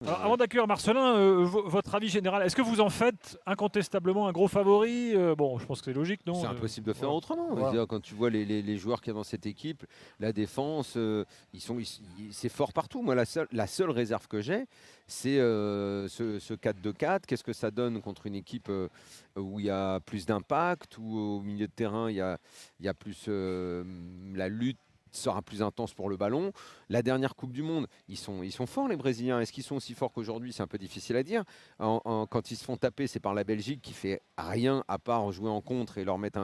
Alors, avant d'accueillir Marcelin, votre avis général, est-ce que vous en faites incontestablement un gros favori? Bon, je pense que c'est logique, non? C'est impossible de faire voilà. autrement. Je veux Voilà. dire, quand tu vois les joueurs qu'il y a dans cette équipe, la défense, c'est fort partout. Moi, la seule réserve que j'ai, c'est ce 4-2-4. Qu'est-ce que ça donne contre une équipe où il y a plus d'impact, où au milieu de terrain, il y a plus la lutte sera plus intense pour le ballon. La dernière Coupe du Monde, ils sont forts les Brésiliens. Est-ce qu'ils sont aussi forts qu'aujourd'hui? C'est un peu difficile à dire. Quand ils se font taper, c'est par la Belgique qui fait rien à part jouer en contre et leur mettre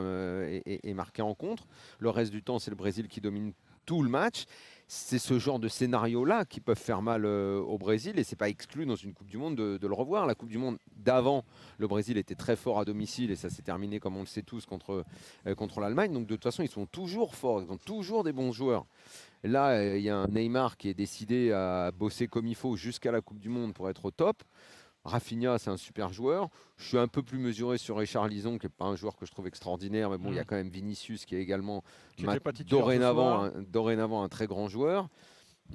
et marquer en contre. Le reste du temps, c'est le Brésil qui domine tout le match. C'est ce genre de scénario-là qui peuvent faire mal au Brésil et c'est pas exclu dans une Coupe du Monde de le revoir. La Coupe du Monde d'avant, le Brésil était très fort à domicile et ça s'est terminé comme on le sait tous contre l'Allemagne. Donc de toute façon, ils sont toujours forts, ils ont toujours des bons joueurs. Là, il y a un Neymar qui est décidé à bosser comme il faut jusqu'à la Coupe du Monde pour être au top. Rafinha, c'est un super joueur. Je suis un peu plus mesuré sur Richarlison, qui n'est pas un joueur que je trouve extraordinaire, mais bon, il y a quand même Vinicius qui est également Qui n'était pas titulaire ce soir. dorénavant un très grand joueur.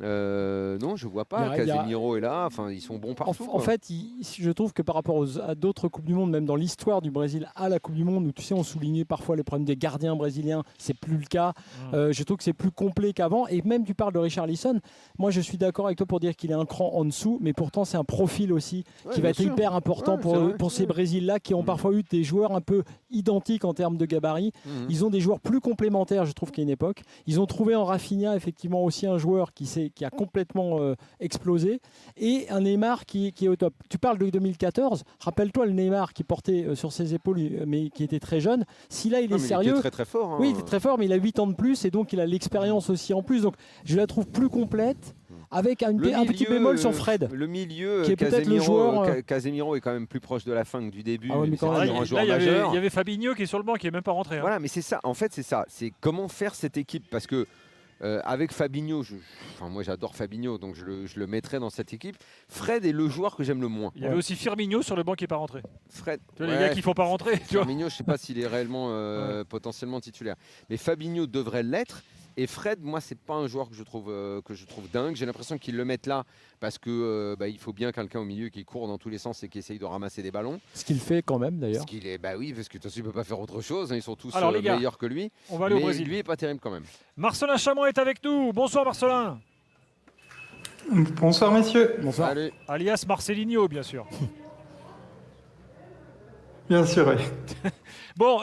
Non, je vois pas. Il y a- Casemiro est là. Enfin, ils sont bons partout. En fait, je trouve que par rapport à d'autres Coupes du Monde, même dans l'histoire du Brésil à la Coupe du Monde, où tu sais, on soulignait parfois les problèmes des gardiens brésiliens, c'est plus le cas. Je trouve que c'est plus complet qu'avant. Et même tu parles de Richarlison, moi je suis d'accord avec toi pour dire qu'il est un cran en dessous, mais pourtant c'est un profil aussi qui va être hyper important pour ces Brésils-là qui ont parfois eu des joueurs un peu identiques en termes de gabarit. Ils ont des joueurs plus complémentaires, je trouve, qu'à une époque. Ils ont trouvé en Rafinha effectivement aussi un joueur qui a complètement explosé et un Neymar qui est au top. Tu parles de 2014, rappelle-toi le Neymar qui portait sur ses épaules, mais qui était très jeune. Si là il est sérieux, il était très fort. oui, il était très fort, mais il a 8 ans de plus et donc il a l'expérience aussi en plus. Donc je la trouve plus complète. Avec un petit bémol sur Fred. Le milieu, qui est peut-être le joueur. Casemiro est quand même plus proche de la fin que du début. Ah ouais, mais C'est quand même, vraiment un Là, joueur il y majeur. avait Fabinho qui est sur le banc, qui est même pas rentré. Hein. Voilà, mais c'est ça. En fait, c'est ça. C'est comment faire cette équipe. Parce que avec Fabinho, moi j'adore Fabinho, donc je le mettrais dans cette équipe. Fred est le joueur que j'aime le moins. Il y avait aussi Firmino sur le banc qui n'est pas rentré. Fred, Tu vois, les gars qui ne font pas rentrer. Tu vois. Firmino, je ne sais pas s'il est réellement potentiellement titulaire. Mais Fabinho devrait l'être. Et Fred, moi, c'est pas un joueur que je trouve dingue. J'ai l'impression qu'ils le mettent là parce que il faut bien quelqu'un au milieu qui court dans tous les sens et qui essaye de ramasser des ballons. Ce qu'il fait quand même d'ailleurs. Ce qu'il est, oui, parce que de toute façon, il peut pas faire autre chose. Hein. Ils sont tous Alors, les gars, meilleurs que lui. On va aller au Mais Brésil. lui est pas terrible quand même. Marcelin Chamon est avec nous. Bonsoir Marcelin. Bonsoir messieurs. Bonsoir. Allez. Alias Marcelinho, bien sûr. Bien sûr, oui. Bon,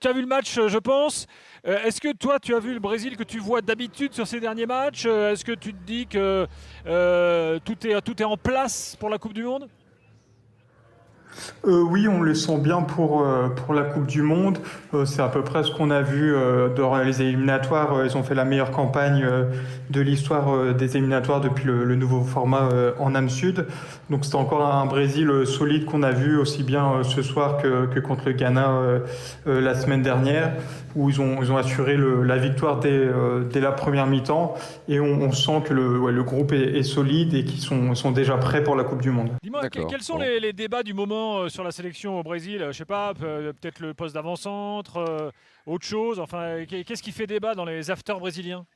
tu as vu le match, je pense. Est-ce que toi, tu as vu le Brésil que tu vois d'habitude sur ces derniers matchs? Est-ce que tu te dis que tout est en place pour la Coupe du Monde? Oui, on le sent bien pour la Coupe du Monde. C'est à peu près ce qu'on a vu dans les éliminatoires. Ils ont fait la meilleure campagne de l'histoire des éliminatoires depuis le nouveau format en Am Sud. Donc c'est encore un Brésil solide qu'on a vu aussi bien ce soir que contre le Ghana la semaine dernière, où ils ont assuré la victoire dès la première mi-temps. Et on sent que le groupe est solide et qu'ils sont déjà prêts pour la Coupe du Monde. Dis-moi, quels sont les débats du moment sur la sélection au Brésil? Je sais pas, peut-être le poste d'avant-centre, autre chose. Enfin, qu'est-ce qui fait débat dans les afters brésiliens?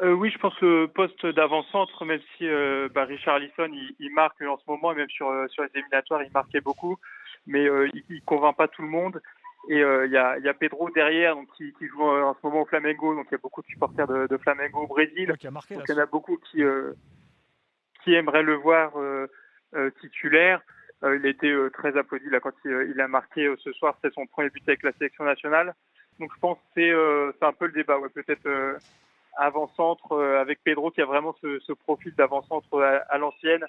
Oui, je pense le poste d'avant-centre, même si Richarlison il marque en ce moment, et même sur les éliminatoires, il marquait beaucoup, mais il convainc pas tout le monde. Et il y a Pedro derrière, donc qui joue en ce moment au Flamengo, donc il y a beaucoup de supporters de Flamengo au Brésil. Qui a marqué, donc il y en a beaucoup qui aimeraient le voir titulaire. Il a été très applaudi là quand il a marqué ce soir, c'est son premier but avec la sélection nationale. Donc je pense que c'est un peu le débat, peut-être avant-centre avec Pedro qui a vraiment ce profil d'avant-centre à l'ancienne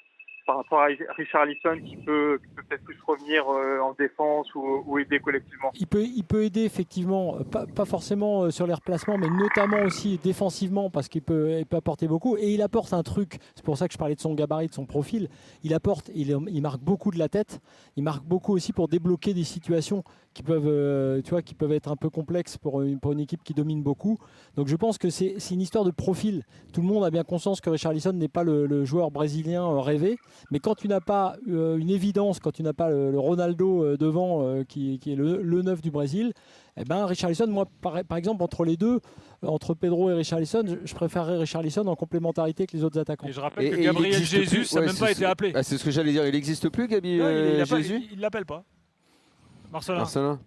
par rapport à Richarlison qui peut peut-être plus revenir en défense ou aider collectivement. Il peut aider effectivement, pas forcément sur les replacements, mais notamment aussi défensivement parce qu'il peut apporter beaucoup. Et il apporte un truc, c'est pour ça que je parlais de son gabarit, de son profil. Il marque beaucoup de la tête, il marque beaucoup aussi pour débloquer des situations qui peuvent, qui peuvent être un peu complexes pour une équipe qui domine beaucoup. Donc je pense que c'est une histoire de profil. Tout le monde a bien conscience que Richarlison n'est pas le joueur brésilien rêvé, mais quand tu n'as pas une évidence, quand tu n'as pas le Ronaldo devant qui est le neuf du Brésil, eh ben Richarlison, moi par exemple entre les deux, entre Pedro et Richarlison, je préférerais Richarlison en complémentarité que les autres attaquants. Et je rappelle que Gabriel Jesus n'a même pas été appelé. C'est ce que j'allais dire, il n'existe plus Gabi Jesus. Il l'appelle pas. Marcelin.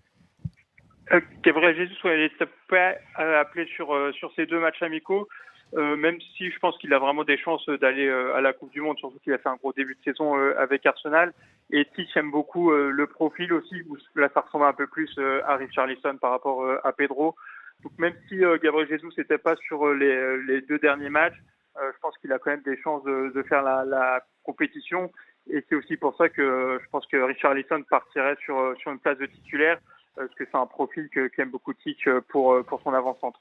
Gabriel Jesus, il n'était pas appelé sur ces 2 matchs amicaux, même si je pense qu'il a vraiment des chances d'aller à la Coupe du Monde, surtout qu'il a fait un gros début de saison avec Arsenal. Et Tite aime beaucoup le profil aussi, où là ça ressemble un peu plus à Richarlison par rapport à Pedro. Donc même si Gabriel Jesus n'était pas sur les 2 derniers matchs, je pense qu'il a quand même des chances de faire la compétition. Et c'est aussi pour ça que je pense que Richarlison partirait sur une place de titulaire, parce que c'est un profil qu'aime beaucoup Tite pour son avant-centre.